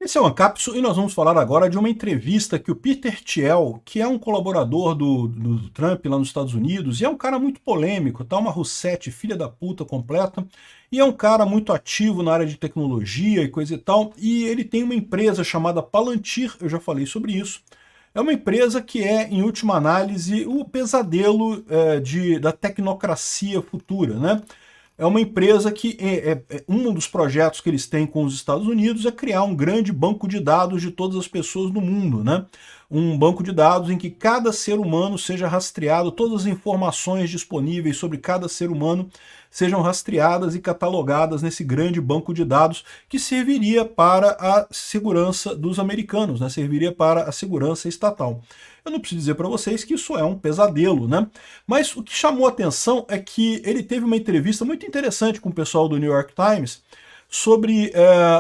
Esse é o Ancapsu e nós vamos falar agora de uma entrevista que o Peter Thiel, que é um colaborador do Trump lá nos Estados Unidos, e é um cara muito polêmico, tá? Uma Russete, filha da puta completa, e é um cara muito ativo na área de tecnologia e coisa e tal, e ele tem uma empresa chamada Palantir, eu já falei sobre isso. É uma empresa que é, em última análise, o pesadelo da tecnocracia futura, né? É uma empresa que um dos projetos que eles têm com os Estados Unidos é criar um grande banco de dados de todas as pessoas do mundo, né? Um banco de dados em que cada ser humano seja rastreado, todas as informações disponíveis sobre cada ser humano sejam rastreadas e catalogadas nesse grande banco de dados que serviria para a segurança dos americanos, né? Serviria para a segurança estatal. Eu não preciso dizer para vocês que isso é um pesadelo, né? Mas o que chamou a atenção é que ele teve uma entrevista muito interessante com o pessoal do New York Times sobre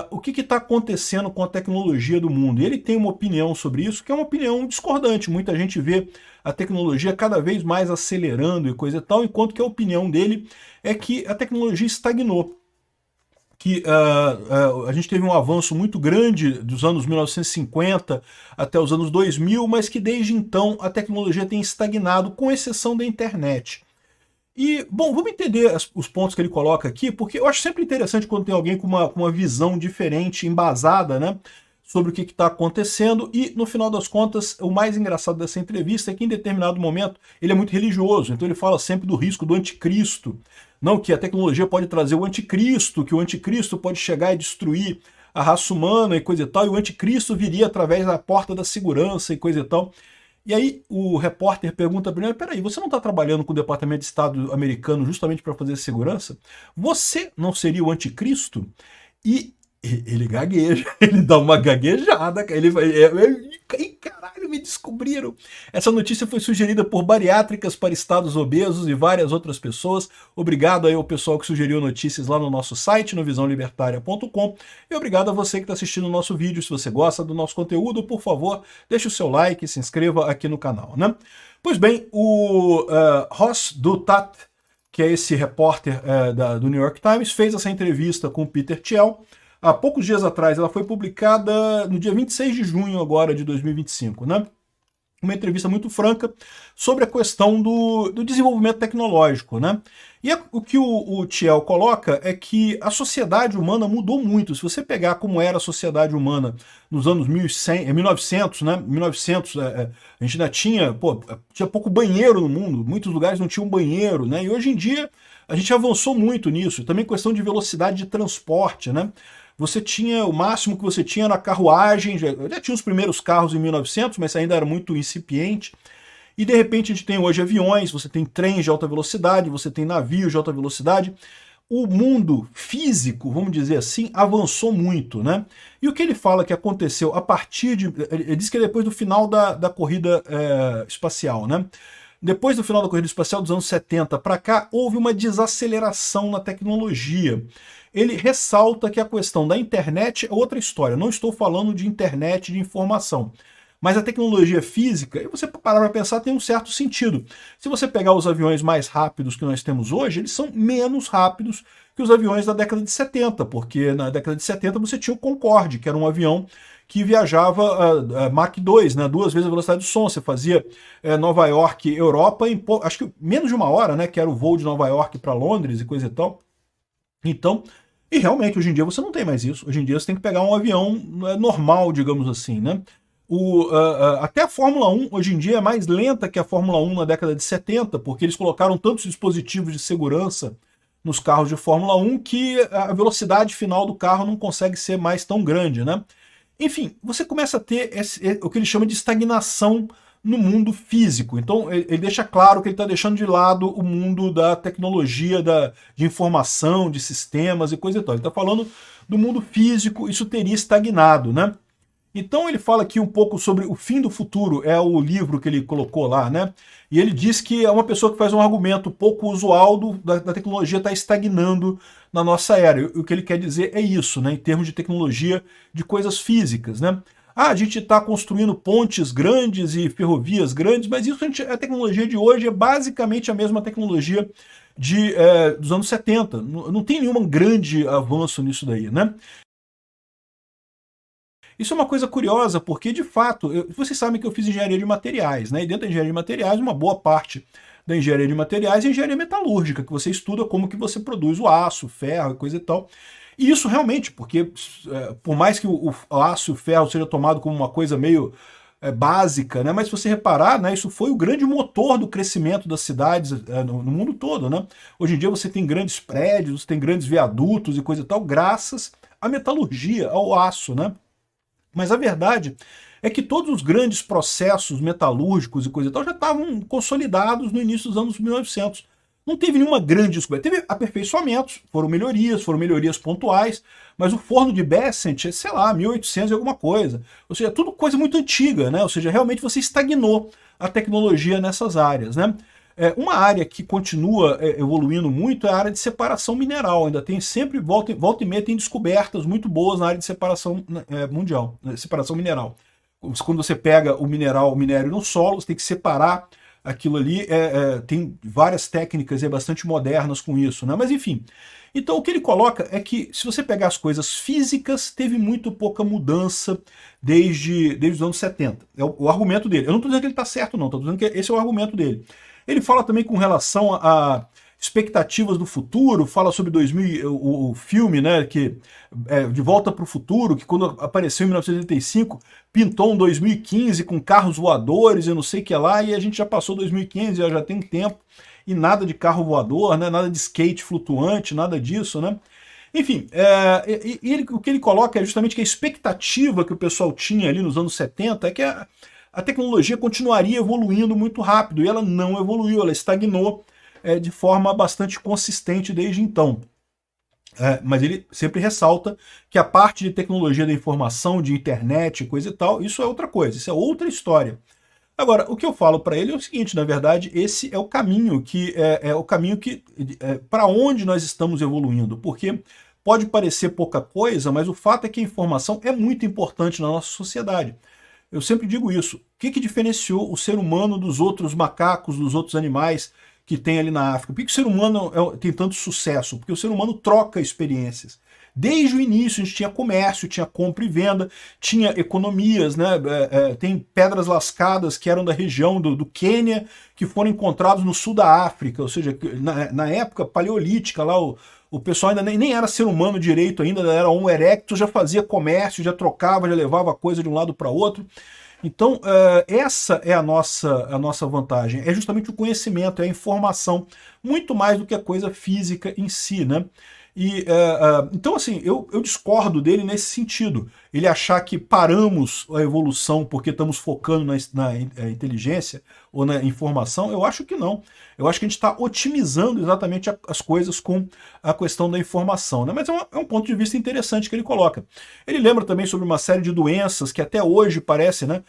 o que está acontecendo com a tecnologia do mundo. E ele tem uma opinião sobre isso, que é uma opinião discordante. Muita gente vê a tecnologia cada vez mais acelerando e coisa e tal, enquanto que a opinião dele é que a tecnologia estagnou. Que a gente teve um avanço muito grande dos anos 1950 até os anos 2000, mas que desde então a tecnologia tem estagnado, com exceção da internet. E, bom, vamos entender os pontos que ele coloca aqui, porque eu acho sempre interessante quando tem alguém com uma visão diferente, embasada, né, sobre o que está acontecendo, e no final das contas, o mais engraçado dessa entrevista é que em determinado momento ele é muito religioso, então ele fala sempre do risco do anticristo, não que a tecnologia pode trazer o anticristo, que o anticristo pode chegar e destruir a raça humana e coisa e tal, e o anticristo viria através da porta da segurança e coisa e tal. E aí o repórter pergunta para ele, peraí, você não está trabalhando com o Departamento de Estado americano justamente para fazer segurança? Você não seria o anticristo? E ele gagueja, ele dá uma gaguejada, ele vai... caralho, me descobriram. Essa notícia foi sugerida por bariátricas para estados obesos e várias outras pessoas. Obrigado aí ao pessoal que sugeriu notícias lá no nosso site, no visãolibertaria.com. E obrigado a você que está assistindo o nosso vídeo. Se você gosta do nosso conteúdo, por favor, deixe o seu like e se inscreva aqui no canal, né? Pois bem, o Ross Douthat, que é esse repórter do New York Times, fez essa entrevista com o Peter Thiel. Há poucos dias atrás, ela foi publicada no dia 26 de junho agora de 2025, né? Uma entrevista muito franca sobre a questão do desenvolvimento tecnológico, né? E o que o Thiel coloca é que a sociedade humana mudou muito. Se você pegar como era a sociedade humana nos anos 1900, né? 1900, a gente ainda tinha pouco banheiro no mundo, muitos lugares não tinham banheiro, né? E hoje em dia a gente avançou muito nisso. Também questão de velocidade de transporte, né? Você tinha, o máximo que você tinha na carruagem, já tinha os primeiros carros em 1900, mas ainda era muito incipiente. E de repente a gente tem hoje aviões, você tem trens de alta velocidade, você tem navios de alta velocidade. O mundo físico, vamos dizer assim, avançou muito, né? E o que ele fala que aconteceu a partir de... Ele diz que é depois do final da corrida espacial, né? Depois do final da corrida espacial dos anos 70 para cá, houve uma desaceleração na tecnologia. Ele ressalta que a questão da internet é outra história. Não estou falando de internet de informação. Mas a tecnologia física, e você parar para pensar, tem um certo sentido. Se você pegar os aviões mais rápidos que nós temos hoje, eles são menos rápidos que os aviões da década de 70, porque na década de 70 você tinha o Concorde, que era um avião que viajava Mach 2, né, 2 vezes a velocidade do som. Você fazia Nova York, Europa, em acho que menos de uma hora, né, que era o voo de Nova York para Londres e coisa e tal. Então, e realmente, hoje em dia você não tem mais isso. Hoje em dia você tem que pegar um avião normal, digamos assim, né? Até a Fórmula 1 hoje em dia é mais lenta que a Fórmula 1 na década de 70, porque eles colocaram tantos dispositivos de segurança nos carros de Fórmula 1 que a velocidade final do carro não consegue ser mais tão grande, né? Enfim, você começa a ter o que ele chama de estagnação no mundo físico. Então ele deixa claro que ele está deixando de lado o mundo da tecnologia, de informação, de sistemas e coisa e tal. Ele está falando do mundo físico, isso teria estagnado, né? Então ele fala aqui um pouco sobre O Fim do Futuro, é o livro que ele colocou lá, né? E ele diz que é uma pessoa que faz um argumento pouco usual da tecnologia estar estagnando na nossa era. E o que ele quer dizer é isso, né? Em termos de tecnologia de coisas físicas, né? A gente está construindo pontes grandes e ferrovias grandes, mas isso a tecnologia de hoje é basicamente a mesma tecnologia dos anos 70. Não tem nenhum grande avanço nisso daí, né? Isso é uma coisa curiosa, porque de fato, vocês sabem que eu fiz engenharia de materiais, né? E dentro da engenharia de materiais, uma boa parte da engenharia de materiais é engenharia metalúrgica, que você estuda como que você produz o aço, o ferro e coisa e tal. E isso realmente, porque por mais que o aço e o ferro seja tomado como uma coisa meio básica, né? Mas se você reparar, né, isso foi o grande motor do crescimento das cidades no mundo todo, né? Hoje em dia você tem grandes prédios, você tem grandes viadutos e coisa e tal, graças à metalurgia, ao aço, né? Mas a verdade é que todos os grandes processos metalúrgicos e coisa e tal já estavam consolidados no início dos anos 1900. Não teve nenhuma grande descoberta. Teve aperfeiçoamentos, foram melhorias pontuais, mas o forno de Bessemt é, sei lá, 1800 e alguma coisa. Ou seja, tudo coisa muito antiga, né? Ou seja, realmente você estagnou a tecnologia nessas áreas, né? Uma área que continua evoluindo muito é a área de separação mineral. Ainda tem sempre, volta e meia, tem descobertas muito boas na área de separação mundial, separação mineral. Quando você pega o minério no solo, você tem que separar aquilo ali, tem várias técnicas bastante modernas com isso, né? Mas enfim, então o que ele coloca é que se você pegar as coisas físicas, teve muito pouca mudança desde os anos 70. É o argumento dele. Eu não estou dizendo que ele está certo não, estou dizendo que esse é o argumento dele. Ele fala também com relação a expectativas do futuro, fala sobre 2000, o filme, né, que De Volta para o Futuro, que quando apareceu em 1985, pintou um 2015 com carros voadores e não sei o que lá, e a gente já passou 2015, já tem um tempo, e nada de carro voador, né, nada de skate flutuante, nada disso, né. Enfim, o que ele coloca é justamente que a expectativa que o pessoal tinha ali nos anos 70 é que a tecnologia continuaria evoluindo muito rápido, e ela não evoluiu, ela estagnou de forma bastante consistente desde então. Mas ele sempre ressalta que a parte de tecnologia da informação, de internet, coisa e tal, isso é outra coisa, isso é outra história. Agora, o que eu falo para ele é o seguinte, na verdade, esse é o caminho que para onde nós estamos evoluindo, porque pode parecer pouca coisa, mas o fato é que a informação é muito importante na nossa sociedade. Eu sempre digo isso. O que diferenciou o ser humano dos outros macacos, dos outros animais que tem ali na África? Por que o ser humano tem tanto sucesso? Porque o ser humano troca experiências. Desde o início a gente tinha comércio, tinha compra e venda, tinha economias, né? Tem pedras lascadas que eram da região do Quênia, que foram encontrados no sul da África, ou seja, na época paleolítica, lá o pessoal ainda nem era ser humano direito ainda, era Homo erectus, já fazia comércio, já trocava, já levava coisa de um lado para outro. Então, essa é a nossa vantagem, é justamente o conhecimento, é a informação, muito mais do que a coisa física em si, né? Então, assim, eu discordo dele nesse sentido. Ele achar que paramos a evolução porque estamos focando na inteligência ou na informação, eu acho que não. Eu acho que a gente está otimizando exatamente as coisas com a questão da informação, né? Mas é um ponto de vista interessante que ele coloca. Ele lembra também sobre uma série de doenças que até hoje parece, né?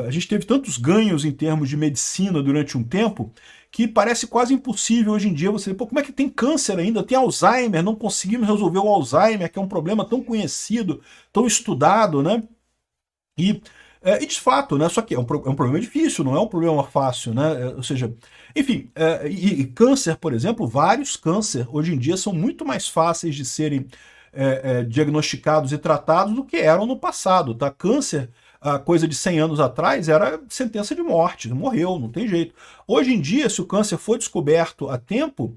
A gente teve tantos ganhos em termos de medicina durante um tempo que parece quase impossível hoje em dia você... Pô, como é que tem câncer ainda? Tem Alzheimer, não conseguimos resolver o Alzheimer, que é um problema tão conhecido, tão estudado, né? E de fato, né? Só que é um problema difícil, não é um problema fácil, né? Ou seja, enfim, e câncer, por exemplo, vários câncer hoje em dia são muito mais fáceis de serem diagnosticados e tratados do que eram no passado, tá? Câncer, a coisa de 100 anos atrás, era sentença de morte, morreu, não tem jeito. Hoje em dia, se o câncer for descoberto a tempo,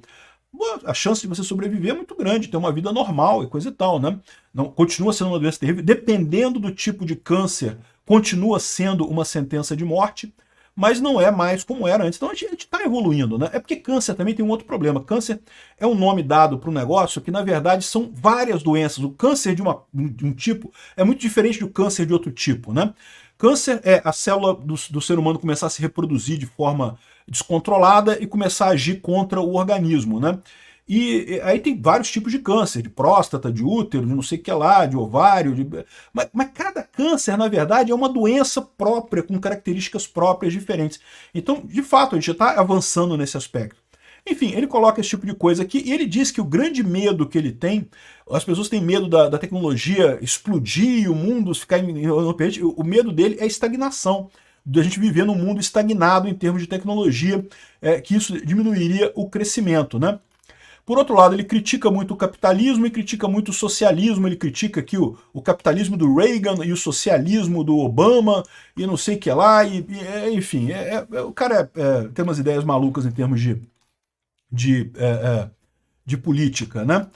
a chance de você sobreviver é muito grande, ter uma vida normal e coisa e tal, né? Não, continua sendo uma doença terrível, dependendo do tipo de câncer, continua sendo uma sentença de morte, mas não é mais como era antes. Então a gente está evoluindo, né? É porque câncer também tem um outro problema. Câncer é um nome dado para um negócio que, na verdade, são várias doenças. O câncer de um tipo é muito diferente do câncer de outro tipo, né? Câncer é a célula do ser humano começar a se reproduzir de forma descontrolada e começar a agir contra o organismo, né? E aí tem vários tipos de câncer, de próstata, de útero, de não sei o que lá, de ovário, mas cada câncer, na verdade, é uma doença própria, com características próprias diferentes. Então, de fato, a gente está avançando nesse aspecto. Enfim, ele coloca esse tipo de coisa aqui e ele diz que o grande medo que ele tem, as pessoas têm medo da tecnologia explodir e o mundo ficar... O medo dele é a estagnação, de a gente viver num mundo estagnado em termos de tecnologia, que isso diminuiria o crescimento, né? Por outro lado, ele critica muito o capitalismo e critica muito o socialismo, ele critica aqui o capitalismo do Reagan e o socialismo do Obama e não sei o que lá, enfim, o cara tem umas ideias malucas em termos de política, né?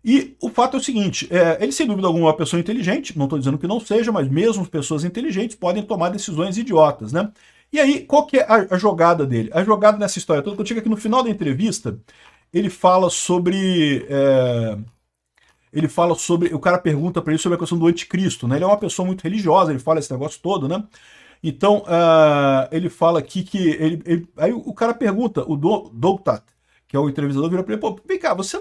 E o fato é o seguinte, ele sem dúvida alguma é uma pessoa inteligente, não estou dizendo que não seja, mas mesmo pessoas inteligentes podem tomar decisões idiotas, né? E aí, qual que é a jogada dele? A jogada nessa história toda, quando chega aqui no final da entrevista, ele fala sobre... o cara pergunta para ele sobre a questão do anticristo, né? Ele é uma pessoa muito religiosa, ele fala esse negócio todo, né? Então, ele fala aqui que... aí o cara pergunta, o Doutat, que é o entrevistador, vira para ele, pô, vem cá, você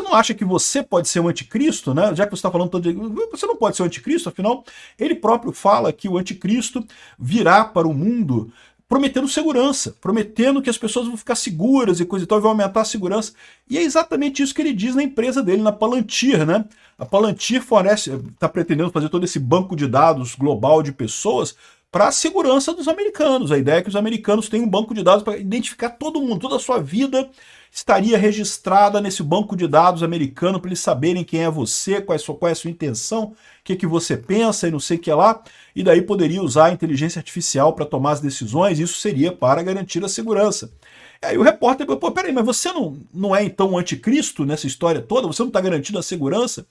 não acha que você pode ser o anticristo, né? Já que você está falando todo dia, você não pode ser o anticristo, afinal, ele próprio fala que o anticristo virá para o mundo prometendo segurança, prometendo que as pessoas vão ficar seguras e coisa e tal, e vai aumentar a segurança. E é exatamente isso que ele diz na empresa dele, na Palantir, né? A Palantir está pretendendo fazer todo esse banco de dados global de pessoas para a segurança dos americanos. A ideia é que os americanos tenham um banco de dados para identificar todo mundo, toda a sua vida estaria registrada nesse banco de dados americano para eles saberem quem é você, qual é a sua intenção, o que você pensa e não sei o que lá, e daí poderia usar a inteligência artificial para tomar as decisões, isso seria para garantir a segurança. Aí o repórter, pô, peraí, mas você não é então um anticristo nessa história toda? Você não está garantindo a segurança?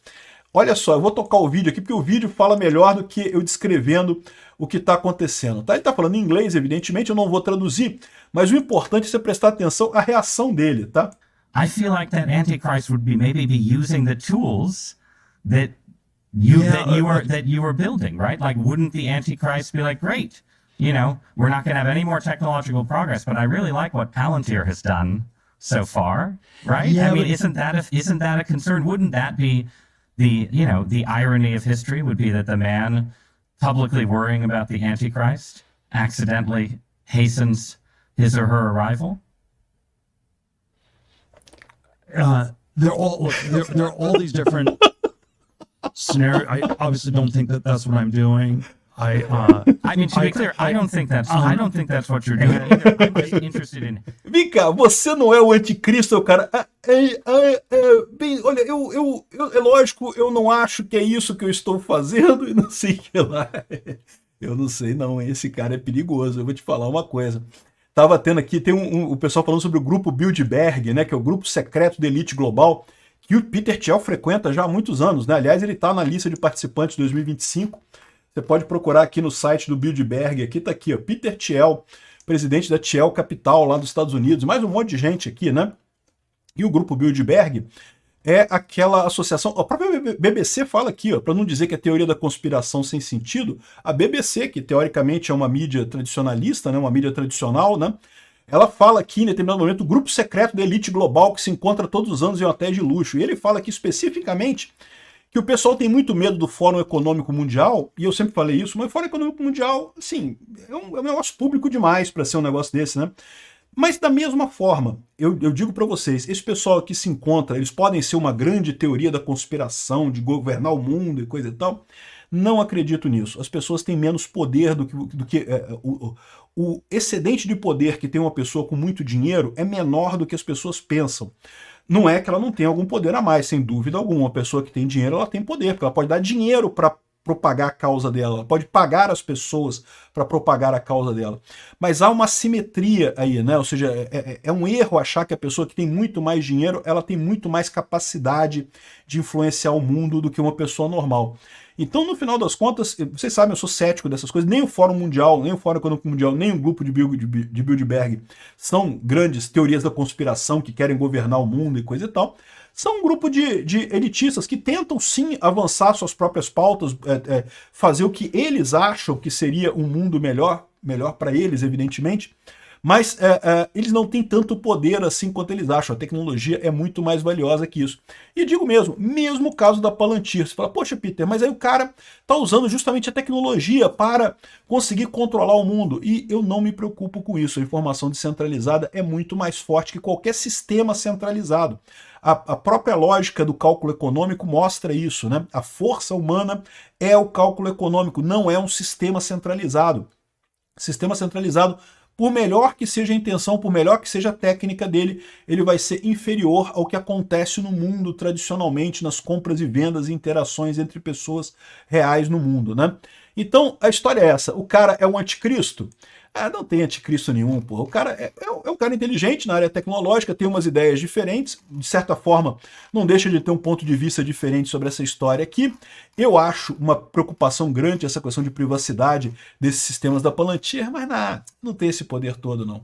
Olha só, eu vou tocar o vídeo aqui, porque o vídeo fala melhor do que eu descrevendo o que está acontecendo. Tá? Ele está falando em inglês, evidentemente, eu não vou traduzir, mas o importante é você prestar atenção à reação dele, tá? I feel like that Antichrist would maybe be using the tools that you were building, right? Like, wouldn't the Antichrist be like, great, we're not going to have any more technological progress, but I really like what Palantir has done so far, right? Yeah, I mean, isn't that a concern? Wouldn't that be the irony of history would be that the man publicly worrying about the Antichrist accidentally hastens his or her arrival? There are all these different scenarios. I obviously don't think that that's what I'm doing. I mean, to be clear, I don't think that's what you're doing either. I'm just interested in... Vem cá, você não é o anticristo, cara. Bem, olha, é lógico, eu não acho que é isso que eu estou fazendo e não sei o que lá. Eu não sei não, esse cara é perigoso, eu vou te falar uma coisa. Tava tendo aqui, tem o pessoal falando sobre o grupo Bilderberg, né, que é o grupo secreto de elite global, que o Peter Thiel frequenta já há muitos anos, né? Aliás, ele está na lista de participantes de 2025. Você pode procurar aqui no site do Bilderberg, aqui tá aqui, ó, Peter Thiel, presidente da Thiel Capital lá dos Estados Unidos, mais um monte de gente aqui, né? E o grupo Bilderberg é aquela associação, a própria BBC fala aqui, ó, para não dizer que é teoria da conspiração sem sentido, a BBC, que teoricamente é uma mídia tradicionalista, né, uma mídia tradicional, né? Ela fala aqui, em determinado momento, o grupo secreto da elite global que se encontra todos os anos em hotéis de luxo. E ele fala aqui especificamente que o pessoal tem muito medo do Fórum Econômico Mundial, e eu sempre falei isso, mas o Fórum Econômico Mundial, assim, é um negócio público demais para ser um negócio desse, né? Mas da mesma forma, eu digo para vocês, esse pessoal que se encontra, eles podem ser uma grande teoria da conspiração, de governar o mundo e coisa e tal, não acredito nisso. As pessoas têm menos poder do que o excedente de poder que tem uma pessoa com muito dinheiro é menor do que as pessoas pensam. Não é que ela não tenha algum poder a mais, sem dúvida alguma. Uma pessoa que tem dinheiro, ela tem poder, porque ela pode dar dinheiro para propagar a causa dela, ela pode pagar as pessoas para propagar a causa dela. Mas há uma simetria aí, né? Ou seja, é um erro achar que a pessoa que tem muito mais dinheiro, ela tem muito mais capacidade de influenciar o mundo do que uma pessoa normal. Então, no final das contas, vocês sabem, eu sou cético dessas coisas, nem o Fórum Mundial, nem o Fórum Econômico Mundial, nem o grupo de Bilderberg são grandes teorias da conspiração que querem governar o mundo e coisa e tal. São um grupo de elitistas que tentam sim avançar suas próprias pautas, fazer o que eles acham que seria um mundo melhor para eles, evidentemente, mas eles não têm tanto poder assim quanto eles acham. A tecnologia é muito mais valiosa que isso. E digo mesmo o caso da Palantir. Você fala, poxa, Peter, mas aí o cara está usando justamente a tecnologia para conseguir controlar o mundo. E eu não me preocupo com isso. A informação descentralizada é muito mais forte que qualquer sistema centralizado. A própria lógica do cálculo econômico mostra isso, né? A força humana é o cálculo econômico, não é um sistema centralizado. Sistema centralizado por melhor que seja a intenção, por melhor que seja a técnica dele, ele vai ser inferior ao que acontece no mundo tradicionalmente, nas compras e vendas e interações entre pessoas reais no mundo, né? Então, a história é essa. O cara é um anticristo? Não tem anticristo nenhum, porra. O cara é um cara inteligente na área tecnológica, tem umas ideias diferentes, de certa forma, não deixa de ter um ponto de vista diferente sobre essa história aqui. Eu acho uma preocupação grande essa questão de privacidade desses sistemas da Palantir, mas não tem esse poder todo, não.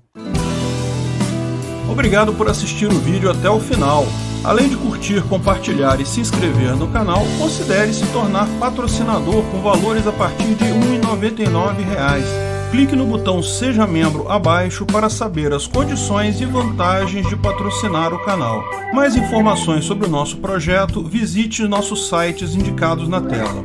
Obrigado por assistir o vídeo até o final. Além de curtir, compartilhar e se inscrever no canal, considere se tornar patrocinador com valores a partir de R$ 1,99. Clique no botão Seja Membro abaixo para saber as condições e vantagens de patrocinar o canal. Mais informações sobre o nosso projeto, visite nossos sites indicados na tela.